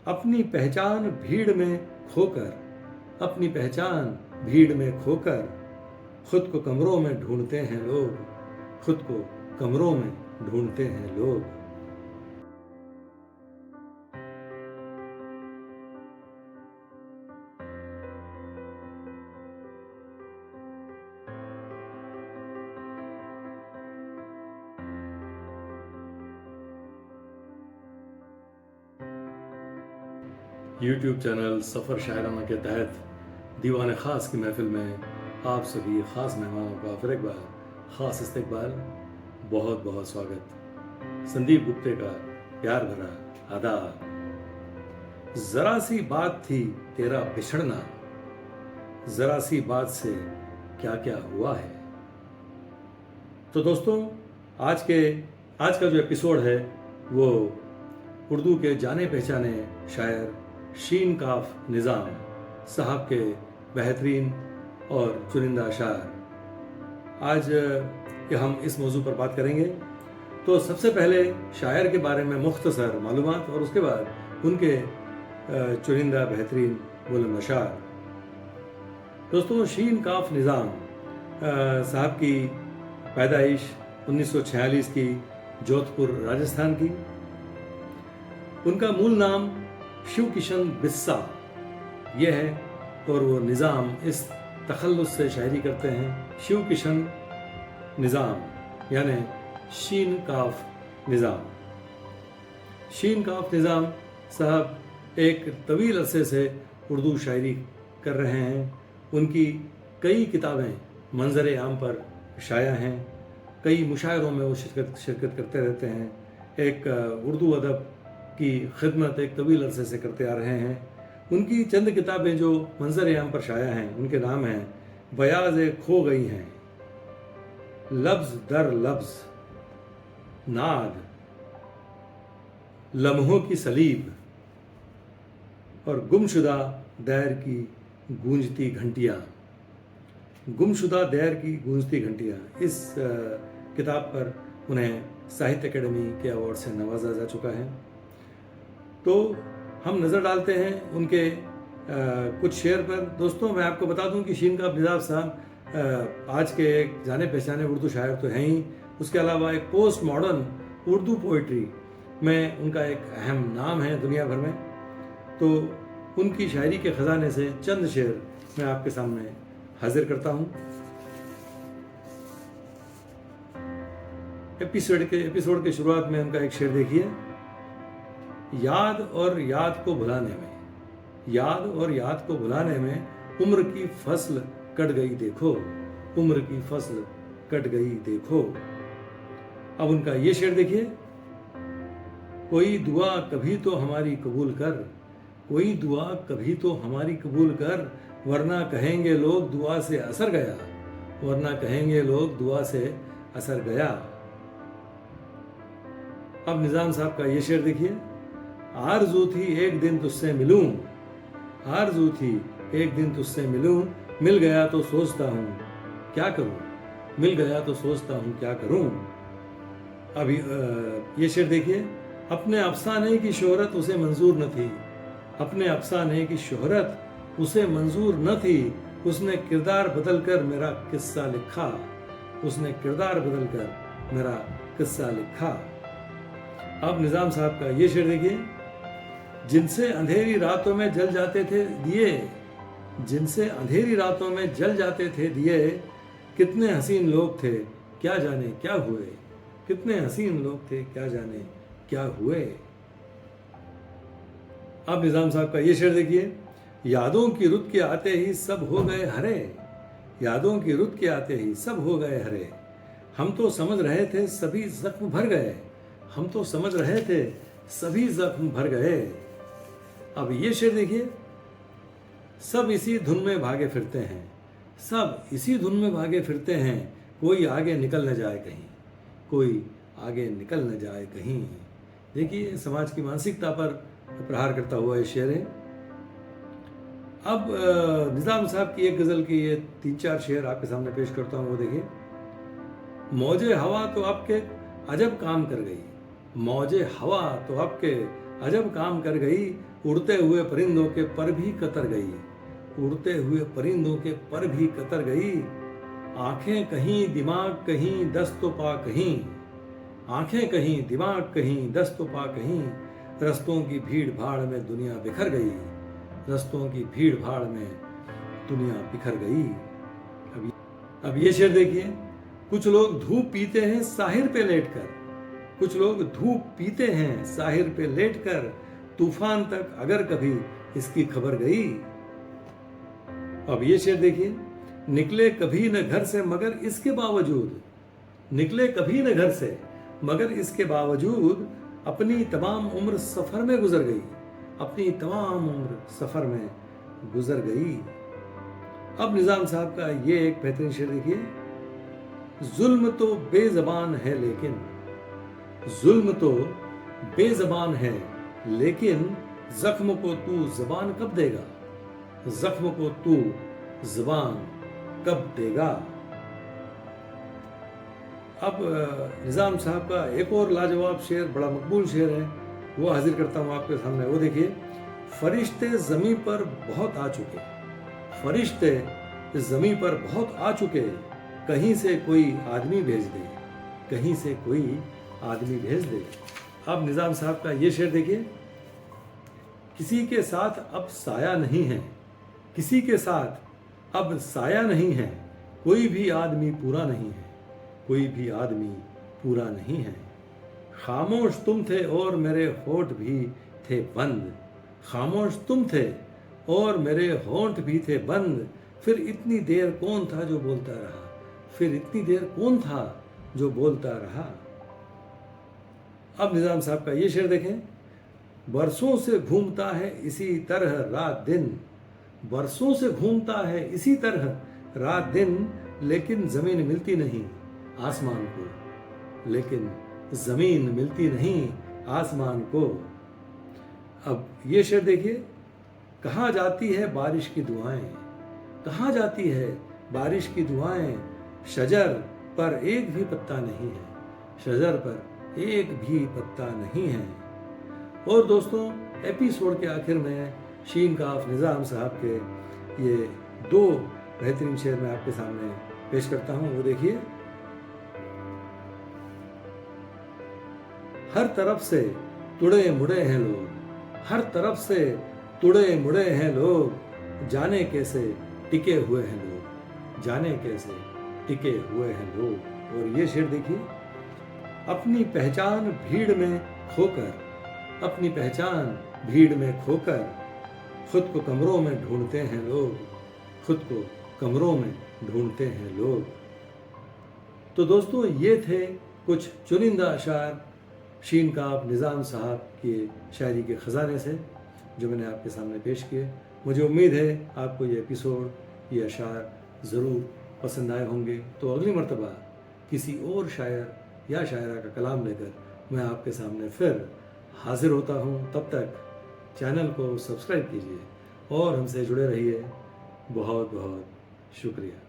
अपनी पहचान भीड़ में खोकर, अपनी पहचान भीड़ में खोकर, खुद को कमरों में ढूंढते हैं लोग, खुद को कमरों में ढूंढते हैं लोग। यूट्यूब चैनल सफ़र शायराना के तहत दीवान ख़ास की महफ़िल में आप सभी ख़ास मेहमानों का फिर एक बार ख़ास इस्तकबाल, बहुत बहुत स्वागत। संदीप गुप्ते का प्यार भरा आदाब। ज़रा सी बात थी तेरा बिछड़ना, ज़रा सी बात से क्या क्या हुआ है। तो दोस्तों, आज का जो एपिसोड है वो उर्दू के जाने पहचाने शायर शीन काफ निज़ाम साहब के बेहतरीन और चुनिंदा शायर। आज हम इस मौजू पर बात करेंगे। तो सबसे पहले शायर के बारे में मुख्तसर मालूमात और उसके बाद उनके चुनिंदा बेहतरीन बुलंद अशार। दोस्तों, शीन काफ निज़ाम साहब की पैदाइश 1946 की जोधपुर राजस्थान की। उनका मूल नाम शिव किशन बिस्सा ये है और वो निज़ाम इस तखल्लुस से शायरी करते हैं, शिव किशन निज़ाम यानी शीन काफ निज़ाम। शीन काफ निज़ाम साहब एक तवील अरसे से उर्दू शायरी कर रहे हैं। उनकी कई किताबें मंजर आम पर शाया हैं, कई मुशायरों में वो शिरकत करते रहते हैं। एक उर्दू अदब की खिदमत एक तवील अरसे से करते आ रहे हैं। उनकी चंद किताबें जो मंजर आम पर शाया हैं उनके नाम हैं बयाज़े खो गई हैं, लफ्ज़ दर लफ्ज़, नाद, लम्हों की सलीब और गुमशुदा दैर की गूंजती घंटियाँ। गुमशुदा दैर की गूंजती घंटियाँ, इस किताब पर उन्हें साहित्य अकेडमी के अवार्ड से नवाजा जा चुका है। तो हम नज़र डालते हैं उनके कुछ शेर पर। दोस्तों, मैं आपको बता दूं कि शीन काफ निज़ाम साहब आज के एक जाने पहचाने उर्दू शायर तो हैं ही, उसके अलावा एक पोस्ट मॉडर्न उर्दू पोइट्री में उनका एक अहम नाम है दुनिया भर में। तो उनकी शायरी के ख़जाने से चंद शेर मैं आपके सामने हाजिर करता हूँ। एपिसोड के शुरुआत में उनका एक शेर देखिए। याद और याद को भुलाने में, याद और याद को भुलाने में उम्र की फसल कट गई देखो, उम्र की फसल कट गई देखो। अब उनका ये शेर देखिए। कोई दुआ कभी तो हमारी कबूल कर, कोई दुआ कभी तो हमारी कबूल कर, वरना कहेंगे लोग दुआ से असर गया, वरना कहेंगे लोग दुआ से असर गया। अब निज़ाम साहब का ये शेर देखिए। आरज़ू थी एक दिन तुझसे मिलूं, आरज़ू थी एक दिन तुझसे मिलूं, मिल गया तो सोचता हूँ क्या करूँ, मिल गया तो सोचता हूँ क्या करूँ। अभी ये शेर देखिए। अपने अफसाने की शोहरत उसे मंजूर न थी, अपने अफसाने की शोहरत उसे मंजूर न थी, उसने किरदार बदल कर मेरा किस्सा लिखा, उसने किरदार बदल कर मेरा किस्सा लिखा। अब निज़ाम साहब का ये शेर देखिए। जिनसे अंधेरी रातों में जल जाते थे दिए, जिनसे अंधेरी रातों में जल जाते थे दिए, कितने हसीन लोग थे क्या जाने क्या हुए, कितने हसीन लोग थे क्या जाने क्या हुए। अब निज़ाम साहब का ये शेर देखिए। यादों की रुत के आते ही सब हो गए हरे, यादों की रुत के आते ही सब हो गए हरे, हम तो समझ रहे थे सभी जख्म भर गए, हम तो समझ रहे थे सभी जख्म भर गए। अब ये शेर देखिए। सब इसी धुन में भागे फिरते हैं, सब इसी धुन में भागे फिरते हैं, कोई आगे निकल न जाए कहीं, कोई आगे निकल न जाए कहीं। देखिए, समाज की मानसिकता पर प्रहार करता हुआ ये शेर है। अब निज़ाम साहब की एक गज़ल की ये 3-4 शेर आपके सामने पेश करता हूँ, वो देखिए। मौजे हवा तो आपके अजब काम कर गई, मौजे हवा तो आपके अजब काम कर गई, उड़ते हुए परिंदों के पर भी कतर गई, उड़ते हुए परिंदों के पर भी कतर गई। आंखें कहीं दिमाग कहीं दस तो पा कहीं, आंखें कहीं दिमाग कहीं दस तो पा कहीं। रस्तों की भीड़ भाड़ में दुनिया बिखर गई, रस्तों की भीड़ भाड़ में दुनिया बिखर गई। अब ये शेर देखिए, कुछ लोग धूप पीते हैं साहिर पे लेटकर, कुछ लोग धूप पीते हैं साहिर पे लेटकर। तूफान तक अगर कभी इसकी खबर गई। अब ये शेर देखिए, निकले कभी न घर से मगर इसके बावजूद, निकले कभी न घर से मगर इसके बावजूद अपनी तमाम उम्र सफर में गुजर गई, अपनी तमाम उम्र सफर में गुजर गई। अब निजाम साहब का ये एक बेहतरीन शेर देखिए, जुल्म तो बेजबान है लेकिन, जुल्म तो बेजबान है लेकिन जख्म को तू जबान कब देगा, जख्म को तू जबान कब देगा। अब निजाम साहब का एक और लाजवाब शेर, बड़ा मकबूल शेर है, वो हाजिर करता हूँ आपके सामने। वो देखिए, फरिश्ते ज़मीं पर बहुत आ चुके, फरिश्ते ज़मीं पर बहुत आ चुके, कहीं से कोई आदमी भेज दे, कहीं से कोई आदमी भेज दे। अब निजाम साहब का ये शेर देखिए, किसी के साथ अब साया नहीं है, किसी के साथ अब साया नहीं है, कोई भी आदमी पूरा नहीं है, कोई भी आदमी पूरा नहीं है। खामोश तुम थे और मेरे होंठ भी थे बंद, खामोश तुम थे और मेरे होंठ भी थे बंद। फिर इतनी देर कौन था जो बोलता रहा, फिर इतनी देर कौन था जो बोलता रहा। अब निजाम साहब का ये शेर देखें, बरसों से घूमता है इसी तरह रात दिन, बरसों से घूमता है इसी तरह रात दिन, लेकिन जमीन मिलती नहीं आसमान को, लेकिन जमीन मिलती नहीं आसमान को। अब ये शेर देखिए, कहाँ जाती है बारिश की दुआएं, कहाँ जाती है बारिश की दुआएं, शजर पर एक भी पत्ता नहीं है, शजर पर एक भी पत्ता नहीं है। और दोस्तों, एपिसोड के आखिर में शीन काफ निज़ाम साहब के ये दो बेहतरीन शेर मैं आपके सामने पेश करता हूँ। वो देखिए, हर तरफ से तुड़े मुड़े हैं लोग, हर तरफ से तुड़े मुड़े हैं लोग, जाने कैसे टिके हुए हैं लोग, जाने कैसे टिके हुए हैं लोग। और ये शेर देखिए, अपनी पहचान भीड़ में खोकर, अपनी पहचान भीड़ में खोकर, खुद को कमरों में ढूंढते हैं लोग, खुद को कमरों में ढूंढते हैं लोग। तो दोस्तों, ये थे कुछ चुनिंदा अशार शीन काफ निज़ाम साहब के शायरी के ख़जाने से जो मैंने आपके सामने पेश किए। मुझे उम्मीद है आपको ये एपिसोड, ये अशार ज़रूर पसंद आए होंगे। तो अगली मर्तबा किसी और शायर या शायरा का कलाम लेकर मैं आपके सामने फिर हाजिर होता हूँ। तब तक चैनल को सब्सक्राइब कीजिए और हमसे जुड़े रहिए। बहुत बहुत शुक्रिया।